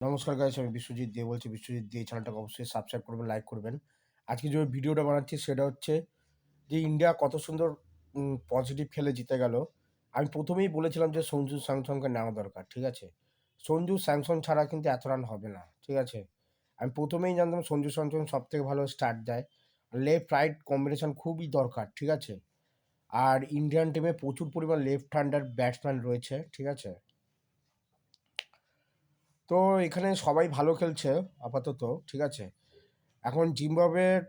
নমস্কার গাইস, আমি বিশ্বজিৎ দে বলছি। বিশ্বজিৎ দে চ্যানেলটাকে অবশ্যই সাবস্ক্রাইব করবেন, লাইক করবেন। আজকে যে ভিডিওটা বানাচ্ছি সেটা হচ্ছে যে ইন্ডিয়া কত সুন্দর পজিটিভ খেলে জিতে গেল। আমি প্রথমেই বলেছিলাম যে সঞ্জু স্যামসনকে নেওয়া দরকার, ঠিক আছে। সঞ্জু স্যামসন ছাড়া কিন্তু এত রান হবে না, ঠিক আছে। আমি প্রথমেই জানতাম সঞ্জু স্যামসন সব থেকে ভালো স্টার্ট দেয়। লেফট রাইট কম্বিনেশন খুবই দরকার, ঠিক আছে। আর ইন্ডিয়ান টিমে প্রচুর পরিমাণ লেফট হ্যান্ডার ব্যাটসম্যান রয়েছে, ঠিক আছে। তো এখানে সবাই ভালো খেলছে আপাতত, ঠিক আছে। এখন জিম্বাবুয়ের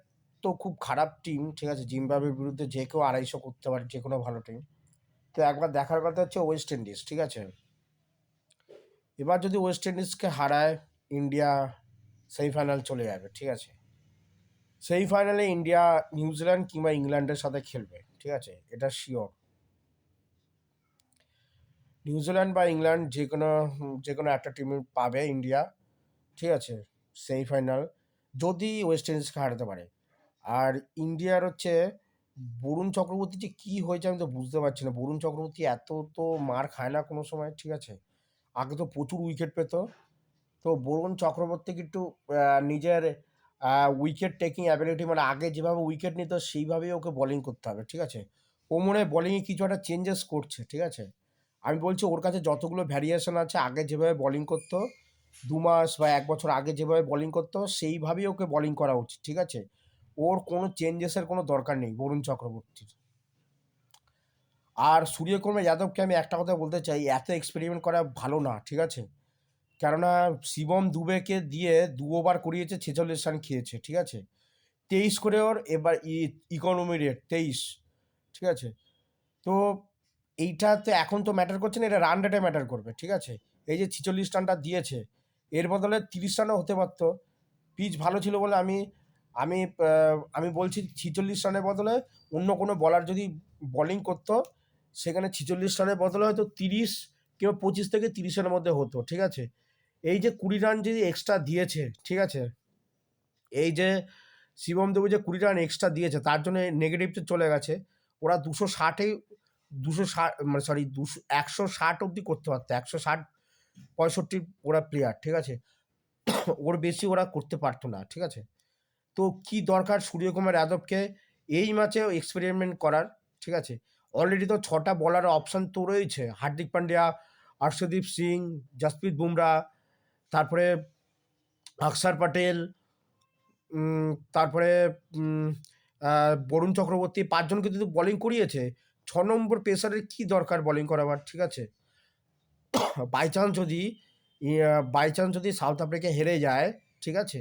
তো খুব খারাপ টিম, ঠিক আছে। জিম্বাবুয়ের বিরুদ্ধে যে কেউ 250 করতে পারে, যে কোনো ভালো টিম। তো একবার দেখার কথা হচ্ছে ওয়েস্ট ইন্ডিজ, ঠিক আছে। এবার যদি ওয়েস্ট ইন্ডিজকে হারায় ইন্ডিয়া সেমিফাইনাল চলে যাবে, ঠিক আছে। সেমিফাইনালে ইন্ডিয়া নিউজিল্যান্ড কিংবা ইংল্যান্ডের সাথে খেলবে, ঠিক আছে, এটা শিওর। নিউজিল্যান্ড বা ইংল্যান্ড যে কোনো একটা টিম পাবে ইন্ডিয়া, ঠিক আছে, সেমিফাইনাল, যদি ওয়েস্ট ইন্ডিজকে হারাতে পারে। আর ইন্ডিয়ার হচ্ছে বরুণ চক্রবর্তী যে কী হয়েছে আমি তো বুঝতে পারছি না। বরুণ চক্রবর্তী এত তো মার খায় না কোনো সময়, ঠিক আছে। আগে তো প্রচুর উইকেট পেত। তো বরুণ চক্রবর্তীকে একটু নিজের উইকেট টেকিং অ্যাবিলিটি, মানে আগে যেভাবে উইকেট নিত সেইভাবেই ওকে বোলিং করতে হবে, ঠিক আছে। ও মনে হয় বোলিংয়ে কিছু একটা চেঞ্জেস করছে, ঠিক আছে। আমি বলছি ওর কাছে যতগুলো ভ্যারিয়েশন আছে, আগে যেভাবে বোলিং করতো 2 মাস বা 1 বছর আগে যেভাবে বোলিং করতো সেইভাবেই ওকে বোলিং করা উচিত, ঠিক আছে। ওর কোনো চেঞ্জেসের কোনো দরকার নেই বরুণ চক্রবর্তীর। আর সূর্যকুমার যাদবকে আমি একটা কথা বলতে চাই, এত এক্সপেরিমেন্ট করা ভালো না, ঠিক আছে। কেননা শিবম দুবেকে দিয়ে 2 ওভার করিয়েছে, 46 রান খেয়েছে, ঠিক আছে। 23 করে ওর এবার ইকোনমি রেট 23, ঠিক আছে। তো এইটাতে এখন তো ম্যাটার করছে না, এটা রান রেটে ম্যাটার করবে, ঠিক আছে। এই যে 46 রানটা দিয়েছে, এর বদলে 30 রানও হতে পারতো। পিচ ভালো ছিল বলে আমি আমি আমি বলছি 46 রানের বদলে অন্য কোনো বলার যদি বোলিং করতো, সেখানে 46 রানের বদলে হয়তো 30 কিংবা 25 থেকে 30-এর মধ্যে হতো, ঠিক আছে। এই যে 20 রান যদি এক্সট্রা দিয়েছে, ঠিক আছে, এই যে শিবম দেবী যে 20 রান এক্সট্রা দিয়েছে তার জন্য নেগেটিভটা চলে গেছে। ওরা 260-এই 260, মানে সরি 160 অবধি করতে পারতো, 160 65 ওরা প্লেয়ার, ঠিক আছে। ওর বেশি ওরা করতে পারতো না, ঠিক আছে। তো কি দরকার সূর্যকুমার যাদবকে এই ম্যাচে এক্সপেরিমেন্ট করার, ঠিক আছে। অলরেডি তো 6টা বলার অপশান তো রয়েছে, হার্দিক পান্ডিয়া, হর্ষদীপ সিং, জসপ্রীত বুমরা, তারপরে অক্ষর প্যাটেল, তারপরে বরুণ চক্রবর্তী, 5জনকে যদি বোলিং করিয়েছে। 6 নম্বর পেসারের কি দরকার বোলিং করাবার, ঠিক আছে। বাই চান্স যদি সাউথ আফ্রিকা হেরে যায়, ঠিক আছে।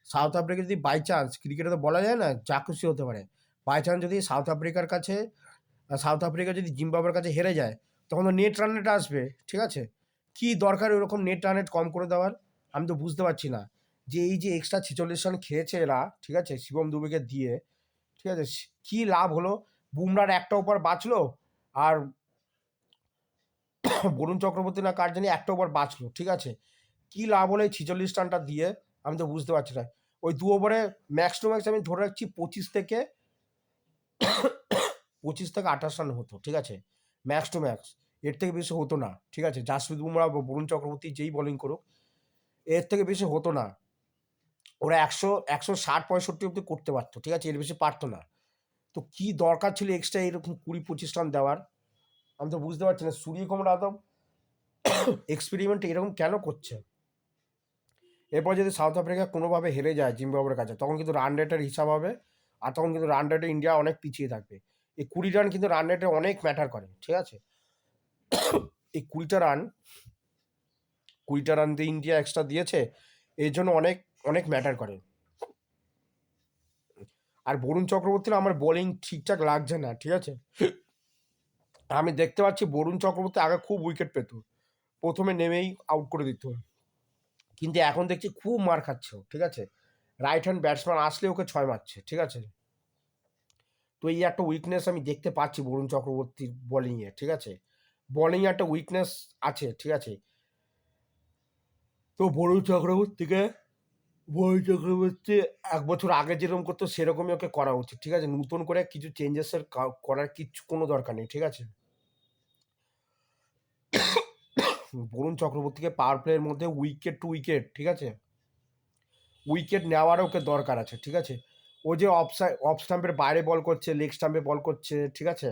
সাউথ আফ্রিকা যদি বাই চান্স, ক্রিকেটে তো বলা যায় না, যা খুশি হতে পারে। বাই চান্স যদি সাউথ আফ্রিকা যদি জিম্বাবুয়ের কাছে হেরে যায়, তখন তো নেট রান রেট আসবে, ঠিক আছে। কি দরকার ওরকম নেট রান রেট কম করে দেওয়ার, আমি তো বুঝতে পারছি না। যে এই যে এক্সট্রা 46 রান খেয়েছে এরা, ঠিক আছে, শিবম দুবেকে দিয়ে, ঠিক আছে, কি লাভ হলো? বুমরার একটা ওভার বাঁচলো, আর বরুণ চক্রবর্তী না কার জানি একটা ওভার বাঁচলো, ঠিক আছে। কি লাভ হলো এই 46 রানটা দিয়ে, আমি তো বুঝতে পারছি না। ওই 2 ওভারে ম্যাক্স টু ম্যাক্স আমি ধরে রাখছি 25 থেকে 28 রান হতো, ঠিক আছে, ম্যাক্স টু ম্যাক্স। এর থেকে বেশি হতো না, ঠিক আছে। জাসপ্রীত বুমরা বা বরুণ চক্রবর্তী যেই বোলিং করুক, এর থেকে বেশি হতো না। ওরা 160-65 অব্দি করতে পারতো, ঠিক আছে, এর বেশি পারতো না। তো কি দরকার ছিল এক্সট্রা এরকম 20-25 রান দেওয়ার, আমি তো বুঝতে পারছি না। সূর্যকুমার যাদব এক্সপেরিমেন্ট এরকম কেন করছে? এরপর যদি সাউথ আফ্রিকা কোনোভাবে হেরে যায় জিম্বাবুয়ের কাছে, তখন কিন্তু রান রেটের হিসাব হবে। আর তখন কিন্তু রান রেটে ইন্ডিয়া অনেক পিছিয়ে থাকবে। এই 20 রান কিন্তু রান রেটে অনেক ম্যাটার করে, ঠিক আছে। এই 20টা রান দিয়ে ইন্ডিয়া এক্সট্রা দিয়েছে, এর জন্য অনেক অনেক ম্যাটার করে। আর বরুণ চক্রবর্তীর আমার বোলিং ঠিকঠাক লাগছে না, ঠিক আছে। আমি দেখতে পাচ্ছি বরুণ চক্রবর্তী আগে খুব উইকেট পেত, প্রথমে নেমেই আউট করে দিত, কিন্তু এখন দেখছি খুব মার খাচ্ছে, ঠিক আছে। রাইট হ্যান্ড ব্যাটসম্যান আসলে ওকে 6 মারছে, ঠিক আছে। তো এই একটা উইকনেস আমি দেখতে পাচ্ছি বরুণ চক্রবর্তীর বোলিংয়ে, ঠিক আছে। বোলিংয়ে একটা উইকনেস আছে, ঠিক আছে। তো বরুণ চক্রবর্তী 1 বছর আগে যেরকম করতো সেরকমই ওকে করা উচিত, ঠিক আছে। নতুন করে কিছু চেঞ্জেসের করার কিচ্ছু কোনো দরকার নেই, ঠিক আছে। বরুণ চক্রবর্তীকে পাওয়ার প্লের মধ্যে উইকেট টু উইকেট, ঠিক আছে, উইকেট নেওয়ারও ওকে দরকার আছে, ঠিক আছে। ও যে অফ স্টাম্পের বাইরে বল করছে, লেগ স্টাম্পে বল করছে, ঠিক আছে,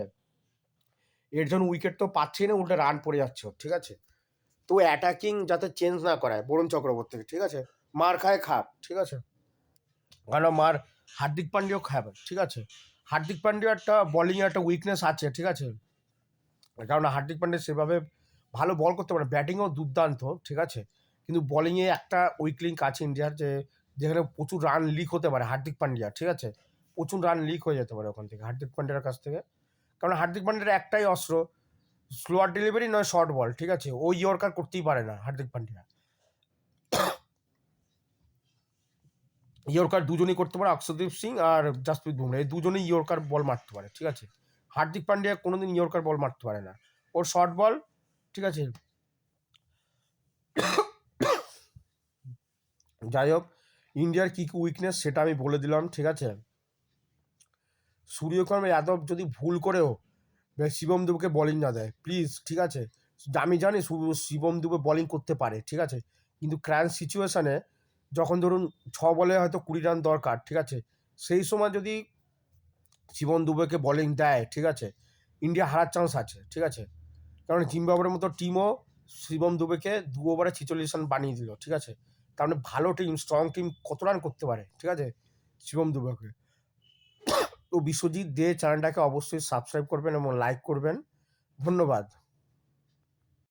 এর জন্য উইকেট তো পাচ্ছেই না, উল্টে রান পড়ে যাচ্ছে ওর, ঠিক আছে। তো অ্যাটাকিং যাতে চেঞ্জ না করায় বরুণ চক্রবর্তীকে, ঠিক আছে, মার খায় খাক, ঠিক আছে, কারণ মার হার্দিক পান্ডিয়াও খাবে, ঠিক আছে। হার্দিক পান্ডিয়ার একটা বলিংয়ে একটা উইকনেস আছে, ঠিক আছে, কারণ হার্দিক পান্ডিয়া সেভাবে ভালো বল করতে পারে, ব্যাটিংও দুর্দান্ত, ঠিক আছে, কিন্তু বলিংয়ে একটা উইক লিঙ্ক আছে ইন্ডিয়ার, যেখানে প্রচুর রান লিক হতে পারে হার্দিক পান্ডিয়া, ঠিক আছে, প্রচুর রান লিক হয়ে যেতে পারে ওখান থেকে হার্দিক পান্ডিয়ার কাছ থেকে। কারণ হার্দিক পান্ডিয়ার একটাই অস্ত্র, স্লোয়ার ডেলিভারি নয় শর্ট বল, ঠিক আছে, ও ইয়র্কার করতেই পারে না হার্দিক পান্ডিয়া। ইয়র্কার দুজনই করতে পারে, অক্ষদীপ সিং আর জাসপ্রীত বুমরা, এই দুজনেই ইয়র্কার বল মারতে পারে, ঠিক আছে। হার্দিক পান্ডিয়া কোনোদিন ইয়র্কার বল মারতে পারে না, ওর শর্ট বল, ঠিক আছে। যাই হোক, ইন্ডিয়ার কী কী উইকনেস সেটা আমি বলে দিলাম, ঠিক আছে। সূর্যকুমার যাদব যদি ভুল করেও শিবম দুবেকে বলিং না দেয় প্লিজ, ঠিক আছে, আমি জানি শিবম দুবে বলিং করতে পারে, ঠিক আছে, কিন্তু ক্র্যাঞ্চ সিচুয়েশানে যখন ধরুন 6 বলে হয়তো 20 রান দরকার, ঠিক আছে, সেই সময় যদি শিবম দুবেকে বলিং দেয়, ঠিক আছে, ইন্ডিয়া হারার চান্স আছে, ঠিক আছে, কারণ জিম্বাবুয়ের মতো টিমও শিবম দুবেকে 2 ওভারে 46 রান বানিয়ে দিল, ঠিক আছে, তার মানে ভালো টিম, স্ট্রং টিম কত রান করতে পারে, ঠিক আছে, শিবম দুবেকে। তো বিশ্বজিৎ দে চ্যানেলটাকে অবশ্যই সাবস্ক্রাইব করবেন এবং লাইক করবেন। ধন্যবাদ।